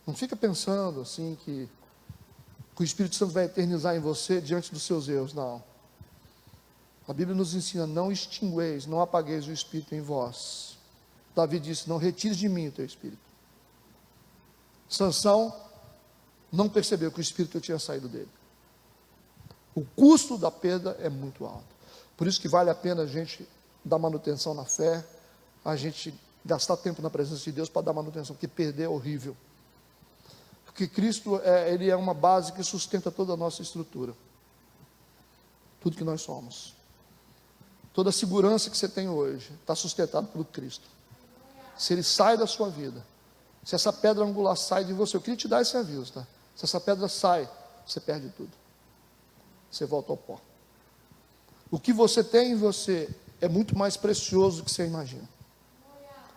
Não fica pensando assim que o Espírito Santo vai eternizar em você diante dos seus erros, não. A Bíblia nos ensina: não extingueis, não apagueis o Espírito em vós. Davi disse: não retires de mim o teu Espírito. Sansão não percebeu que o Espírito tinha saído dele. O custo da perda é muito alto. Por isso que vale a pena a gente dar manutenção na fé, a gente gastar tempo na presença de Deus para dar manutenção, porque perder é horrível. Porque Cristo, ele é uma base que sustenta toda a nossa estrutura. Tudo que nós somos. Toda a segurança que você tem hoje está sustentada pelo Cristo. Se Ele sai da sua vida, se essa pedra angular sai de você, eu queria te dar esse aviso, tá? Se essa pedra sai, você perde tudo. Você volta ao pó. O que você tem em você é muito mais precioso do que você imagina.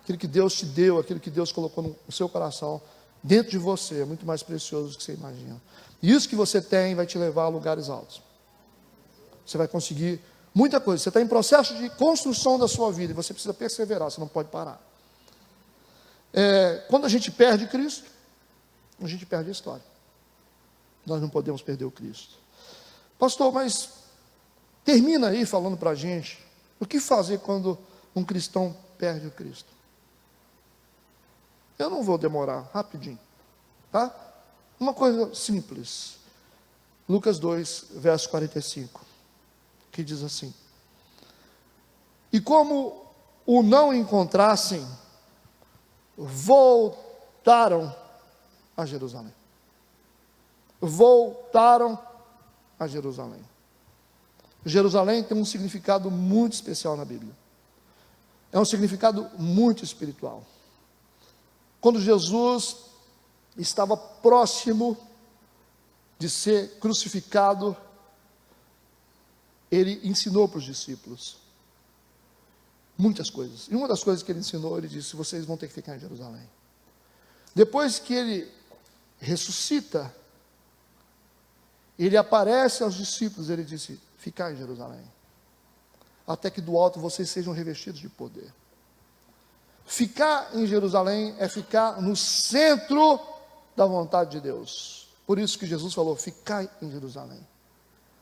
Aquilo que Deus te deu, aquilo que Deus colocou no seu coração, dentro de você, é muito mais precioso do que você imagina. E isso que você tem vai te levar a lugares altos. Você vai conseguir muita coisa. Você está em processo de construção da sua vida e você precisa perseverar, você não pode parar. Quando a gente perde Cristo, a gente perde a história. Nós não podemos perder o Cristo. Pastor, mas termina aí falando para a gente o que fazer quando um cristão perde o Cristo. Eu não vou demorar, rapidinho, tá? Uma coisa simples. Lucas 2, verso 45, que diz assim: e como o não encontrassem, voltaram a Jerusalém. Voltaram a Jerusalém. Jerusalém tem um significado muito especial na Bíblia. É um significado muito espiritual. Quando Jesus estava próximo de ser crucificado, ele ensinou para os discípulos muitas coisas. E uma das coisas que ele ensinou, ele disse: vocês vão ter que ficar em Jerusalém. Depois que ele ressuscita, ele aparece aos discípulos, ele disse: ficar em Jerusalém, até que do alto vocês sejam revestidos de poder. Ficar em Jerusalém é ficar no centro da vontade de Deus. Por isso que Jesus falou: ficai em Jerusalém,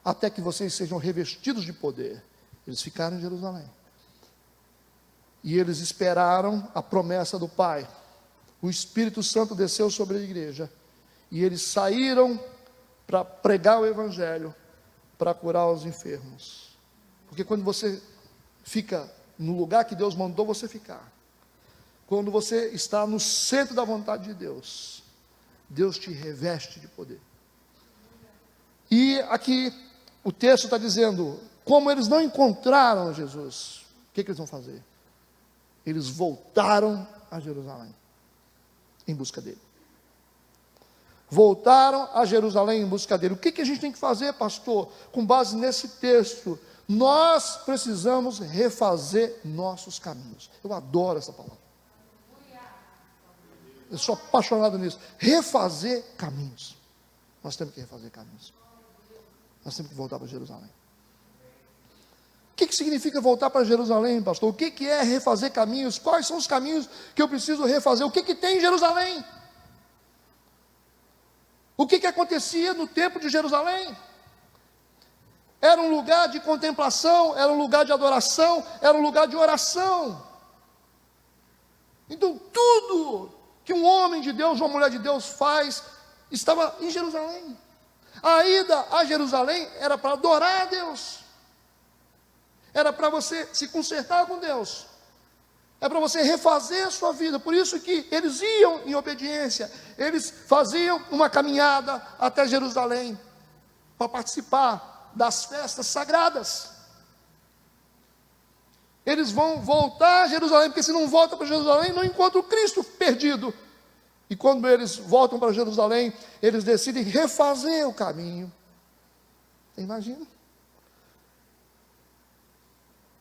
até que vocês sejam revestidos de poder. Eles ficaram em Jerusalém. E eles esperaram a promessa do Pai. O Espírito Santo desceu sobre a igreja. E eles saíram para pregar o Evangelho, para curar os enfermos. Porque quando você fica no lugar que Deus mandou você ficar, quando você está no centro da vontade de Deus, Deus te reveste de poder. E aqui o texto está dizendo: como eles não encontraram Jesus, o que eles vão fazer? Eles voltaram a Jerusalém em busca dele. Voltaram a Jerusalém em busca dele. O que a gente tem que fazer, pastor? Com base nesse texto, nós precisamos refazer nossos caminhos. Eu adoro essa palavra. Eu sou apaixonado nisso. Refazer caminhos. Nós temos que refazer caminhos. Nós temos que voltar para Jerusalém. O que significa voltar para Jerusalém, pastor? O que é refazer caminhos? Quais são os caminhos que eu preciso refazer? O que tem em Jerusalém? O que acontecia no templo de Jerusalém? Era um lugar de contemplação, era um lugar de adoração, era um lugar de oração. Então tudo que um homem de Deus, uma mulher de Deus faz, estava em Jerusalém. A ida a Jerusalém era para adorar a Deus. Era para você se consertar com Deus. É para você refazer a sua vida. Por isso que eles iam em obediência. Eles faziam uma caminhada até Jerusalém para participar das festas sagradas. Eles vão voltar a Jerusalém, porque se não voltam para Jerusalém, não encontram o Cristo perdido. E quando eles voltam para Jerusalém, eles decidem refazer o caminho. Você imagina?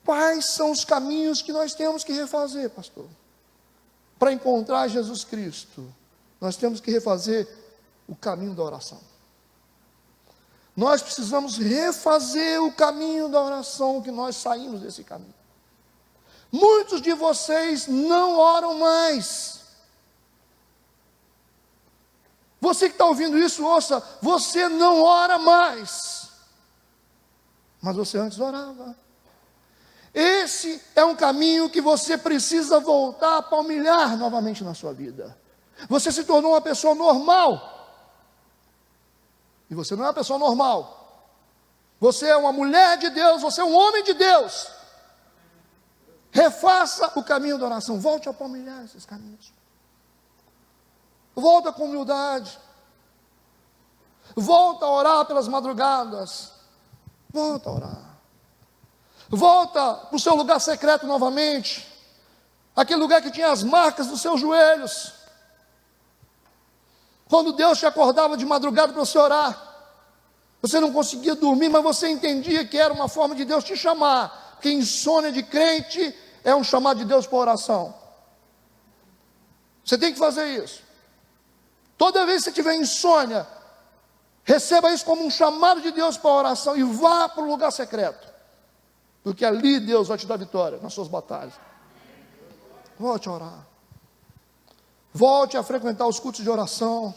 Quais são os caminhos que nós temos que refazer, pastor? Para encontrar Jesus Cristo, nós temos que refazer o caminho da oração. Nós precisamos refazer o caminho da oração, que nós saímos desse caminho. Muitos de vocês não oram mais. Você que está ouvindo isso, ouça: você não ora mais. Mas você antes orava. Esse é um caminho que você precisa voltar a palmilhar novamente na sua vida. Você se tornou uma pessoa normal. E você não é uma pessoa normal. Você é uma mulher de Deus, você é um homem de Deus. Refaça o caminho da oração. Volte a palmilhar esses caminhos. Volta com humildade. Volta a orar pelas madrugadas. Volta a orar. Volta para o seu lugar secreto novamente. Aquele lugar que tinha as marcas dos seus joelhos. Quando Deus te acordava de madrugada para você orar, você não conseguia dormir, mas você entendia que era uma forma de Deus te chamar. Porque insônia de crente é um chamado de Deus para oração. Você tem que fazer isso. Toda vez que você tiver insônia, receba isso como um chamado de Deus para oração e vá para o lugar secreto. Porque ali Deus vai te dar vitória nas suas batalhas. Volte a orar. Volte a frequentar os cultos de oração.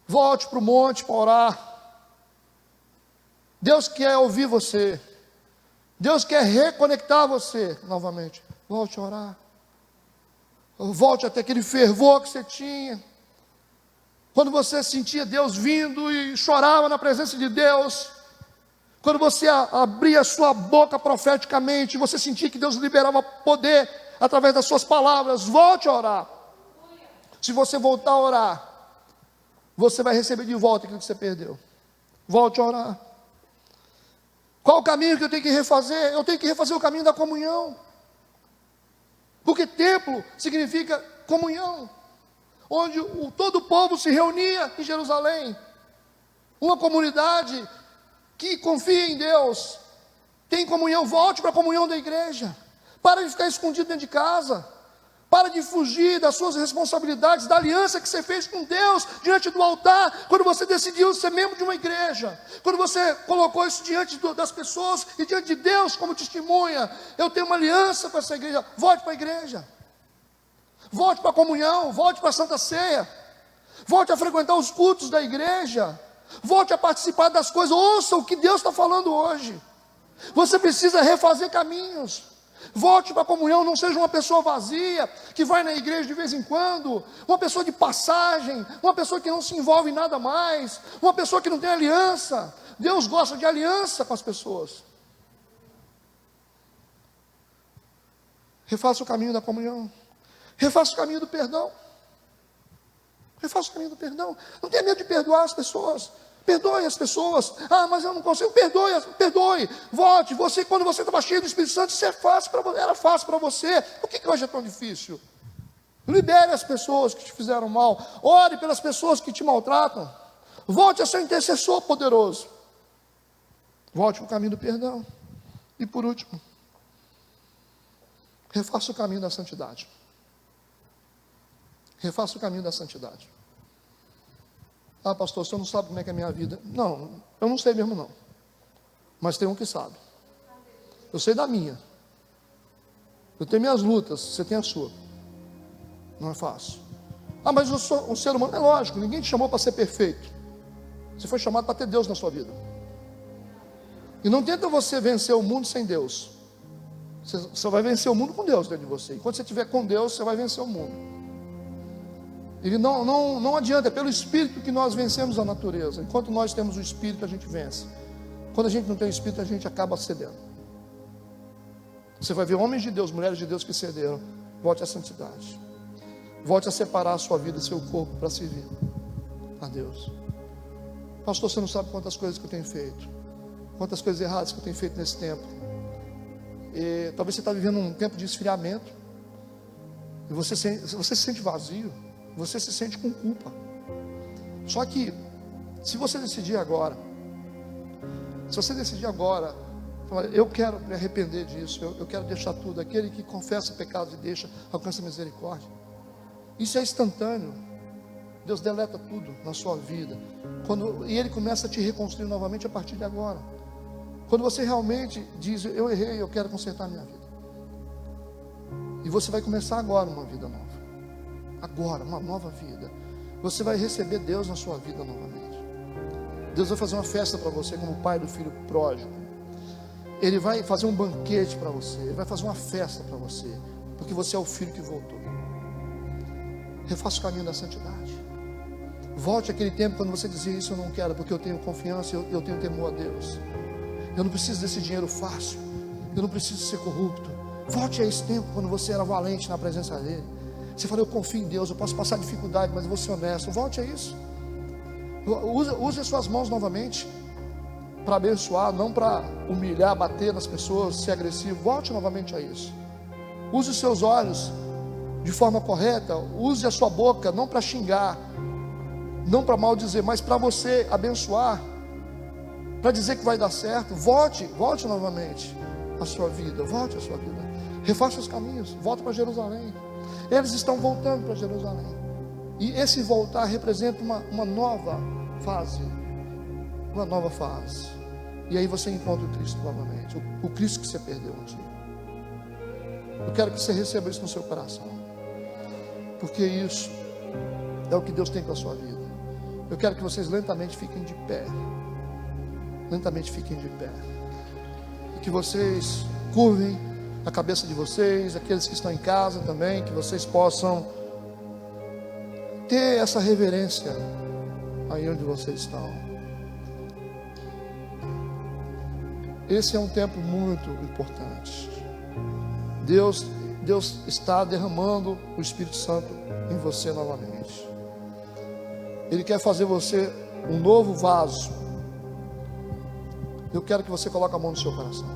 Volte para o monte para orar. Deus quer ouvir você. Deus quer reconectar você novamente. Volte a orar. Volte até aquele fervor que você tinha. Quando você sentia Deus vindo e chorava na presença de Deus, quando você abria a sua boca profeticamente, você sentia que Deus liberava poder através das suas palavras, volte a orar. Se você voltar a orar, você vai receber de volta aquilo que você perdeu. Volte a orar. Qual o caminho que eu tenho que refazer? Eu tenho que refazer o caminho da comunhão. Porque templo significa comunhão, onde todo o povo se reunia em Jerusalém. Uma comunidade que confia em Deus, tem comunhão. Volte para a comunhão da igreja. Para de ficar escondido dentro de casa. Para de fugir das suas responsabilidades, da aliança que você fez com Deus diante do altar, quando você decidiu ser membro de uma igreja, quando você colocou isso diante das pessoas e diante de Deus como testemunha. Eu tenho uma aliança com essa igreja. Volte para a igreja, volte para a comunhão, volte para a Santa Ceia, volte a frequentar os cultos da igreja, volte a participar das coisas. Ouça o que Deus está falando hoje. Você precisa refazer caminhos. Volte para a comunhão, não seja uma pessoa vazia, que vai na igreja de vez em quando, uma pessoa de passagem, uma pessoa que não se envolve em nada mais, uma pessoa que não tem aliança. Deus gosta de aliança com as pessoas. Refaça o caminho da comunhão, refaça o caminho do perdão, refaça o caminho do perdão. Não tenha medo de perdoar as pessoas. Perdoe as pessoas. Ah, mas eu não consigo. Perdoe. Volte. Quando você estava cheio do Espírito Santo, isso era fácil para você. Por que hoje é tão difícil? Libere as pessoas que te fizeram mal. Ore pelas pessoas que te maltratam. Volte a ser intercessor poderoso. Volte para o caminho do perdão. E por último, refaça o caminho da santidade. Refaça o caminho da santidade. Ah, pastor, o senhor não sabe como é que é a minha vida. Não, eu não sei mesmo não. Mas tem um que sabe. Eu sei da minha. Eu tenho minhas lutas, você tem a sua. Não é fácil. Ah, mas eu sou um ser humano. É lógico, ninguém te chamou para ser perfeito. Você foi chamado para ter Deus na sua vida. E não tenta você vencer o mundo sem Deus. Você vai vencer o mundo com Deus dentro de você. Enquanto você estiver com Deus, você vai vencer o mundo. Ele não adianta, é pelo Espírito que nós vencemos a natureza. Enquanto nós temos o Espírito, a gente vence. Quando a gente não tem o Espírito, a gente acaba cedendo. Você vai ver homens de Deus, mulheres de Deus que cederam. Volte à santidade. Volte a separar a sua vida e seu corpo para servir a Deus. Pastor, você não sabe quantas coisas que eu tenho feito, quantas coisas erradas que eu tenho feito nesse tempo. E talvez você está vivendo um tempo de esfriamento. E você se sente vazio. Você se sente com culpa. Só que, se você decidir agora, eu quero me arrepender disso, eu quero deixar tudo. Aquele que confessa pecados e deixa, alcança misericórdia. Isso é instantâneo. Deus deleta tudo na sua vida. E Ele começa a te reconstruir novamente a partir de agora. Quando você realmente diz, eu errei, eu quero consertar a minha vida. E você vai começar agora uma vida nova. Agora, uma nova vida. Você vai receber Deus na sua vida novamente. Deus vai fazer uma festa para você, como o pai do filho pródigo. Ele vai fazer um banquete para você. Ele vai fazer uma festa para você, porque você é o filho que voltou. Refaça o caminho da santidade. Volte àquele tempo quando você dizia, isso eu não quero, porque eu tenho confiança, eu tenho temor a Deus. Eu não preciso desse dinheiro fácil. Eu não preciso ser corrupto. Volte a esse tempo quando você era valente na presença dEle. Você fala, eu confio em Deus, eu posso passar dificuldade, mas eu vou ser honesto. Volte a isso. Use as suas mãos novamente para abençoar, não para humilhar, bater nas pessoas, ser agressivo. Volte novamente a isso. Use os seus olhos de forma correta. Use a sua boca, não para xingar, não para maldizer, mas para você abençoar, para dizer que vai dar certo. Volte novamente a sua vida. Volte a sua vida. Refaça os caminhos. Volte para Jerusalém. Eles estão voltando para Jerusalém. E esse voltar representa uma nova fase. Uma nova fase. E aí você encontra o Cristo novamente. O Cristo que você perdeu um dia. Eu quero que você receba isso no seu coração. Porque isso é o que Deus tem para a sua vida. Eu quero que vocês lentamente fiquem de pé. Lentamente fiquem de pé. E que vocês curvem a cabeça de vocês, aqueles que estão em casa também, que vocês possam ter essa reverência aí onde vocês estão. Esse é um tempo muito importante. Deus está derramando o Espírito Santo em você novamente. Ele quer fazer você um novo vaso. Eu quero que você coloque a mão no seu coração.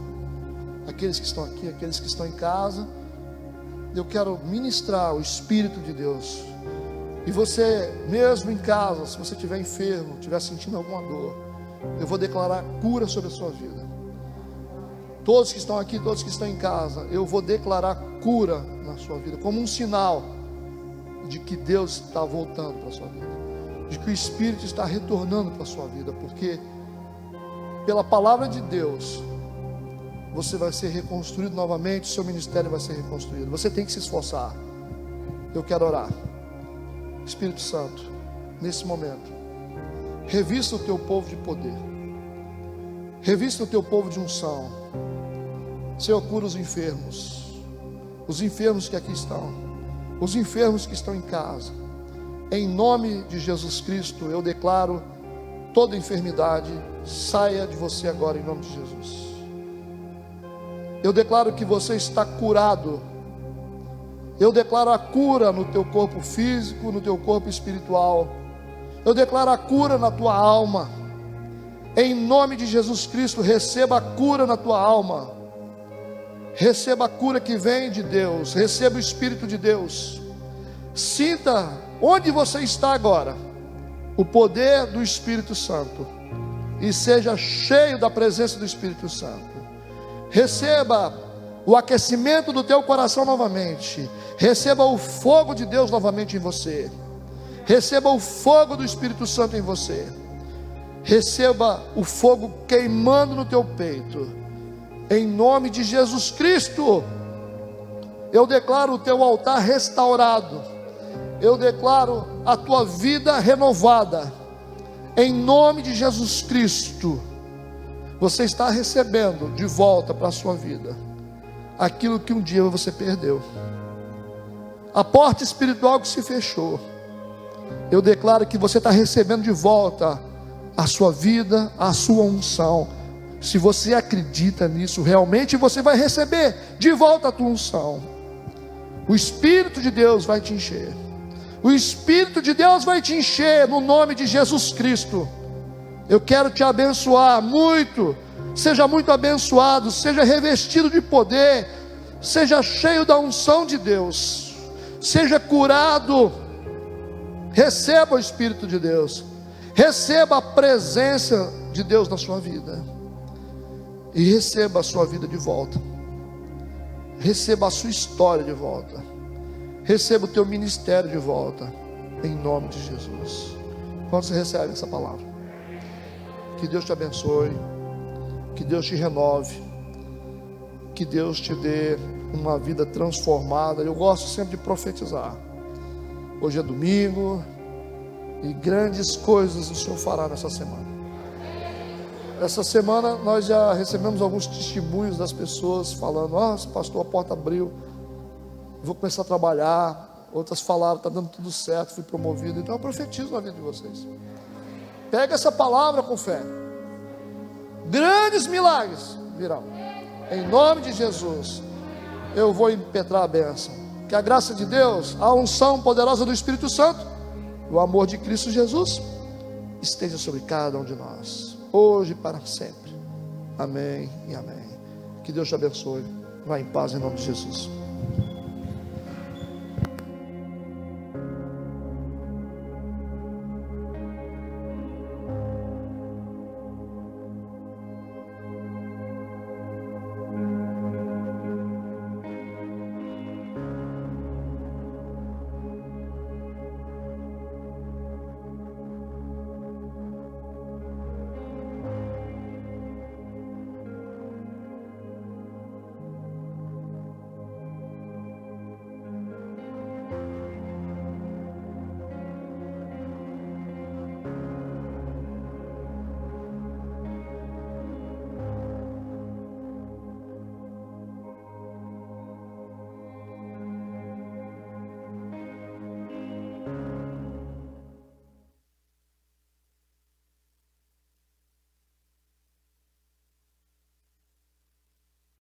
Aqueles que estão aqui, aqueles que estão em casa, eu quero ministrar o Espírito de Deus. E você, mesmo em casa, se você estiver enfermo, estiver sentindo alguma dor, eu vou declarar cura sobre a sua vida. Todos que estão aqui, todos que estão em casa, eu vou declarar cura na sua vida, como um sinal de que Deus está voltando para a sua vida, de que o Espírito está retornando para a sua vida, porque pela palavra de Deus, você vai ser reconstruído novamente, seu ministério vai ser reconstruído. Você tem que se esforçar. Eu quero orar. Espírito Santo, nesse momento, revista o teu povo de poder, revista o teu povo de unção. Senhor, cura os enfermos que aqui estão, os enfermos que estão em casa. Em nome de Jesus Cristo, eu declaro toda enfermidade saia de você agora, em nome de Jesus. Eu declaro que você está curado. Eu declaro a cura no teu corpo físico, no teu corpo espiritual. Eu declaro a cura na tua alma. Em nome de Jesus Cristo, receba a cura na tua alma. Receba a cura que vem de Deus. Receba o Espírito de Deus. Sinta onde você está agora o poder do Espírito Santo. E seja cheio da presença do Espírito Santo. Receba o aquecimento do teu coração novamente. Receba o fogo de Deus novamente em você. Receba o fogo do Espírito Santo em você. Receba o fogo queimando no teu peito. Em nome de Jesus Cristo, eu declaro o teu altar restaurado. Eu declaro a tua vida renovada. Em nome de Jesus Cristo, você está recebendo de volta para a sua vida aquilo que um dia você perdeu. A porta espiritual que se fechou, eu declaro que você está recebendo de volta a sua vida, a sua unção. Se você acredita nisso, realmente você vai receber de volta a tua unção. O Espírito de Deus vai te encher. O Espírito de Deus vai te encher no nome de Jesus Cristo. Eu quero te abençoar muito. Seja muito abençoado, seja revestido de poder, seja cheio da unção de Deus, seja curado. Receba o Espírito de Deus, receba a presença de Deus na sua vida, e receba a sua vida de volta, receba a sua história de volta, receba o teu ministério de volta, em nome de Jesus. Quando você recebe essa palavra, que Deus te abençoe, que Deus te renove, que Deus te dê uma vida transformada. Eu gosto sempre de profetizar. Hoje é domingo e grandes coisas o Senhor fará nessa semana. Essa semana nós já recebemos alguns testemunhos das pessoas falando: nossa, pastor, a porta abriu, vou começar a trabalhar. Outras falaram: está dando tudo certo, fui promovido. Então eu profetizo na vida de vocês. Pega essa palavra com fé. Grandes milagres virão. Em nome de Jesus, eu vou impetrar a bênção. Que a graça de Deus, a unção poderosa do Espírito Santo, o amor de Cristo Jesus esteja sobre cada um de nós, hoje e para sempre. Amém e amém. Que Deus te abençoe. Vá em paz em nome de Jesus.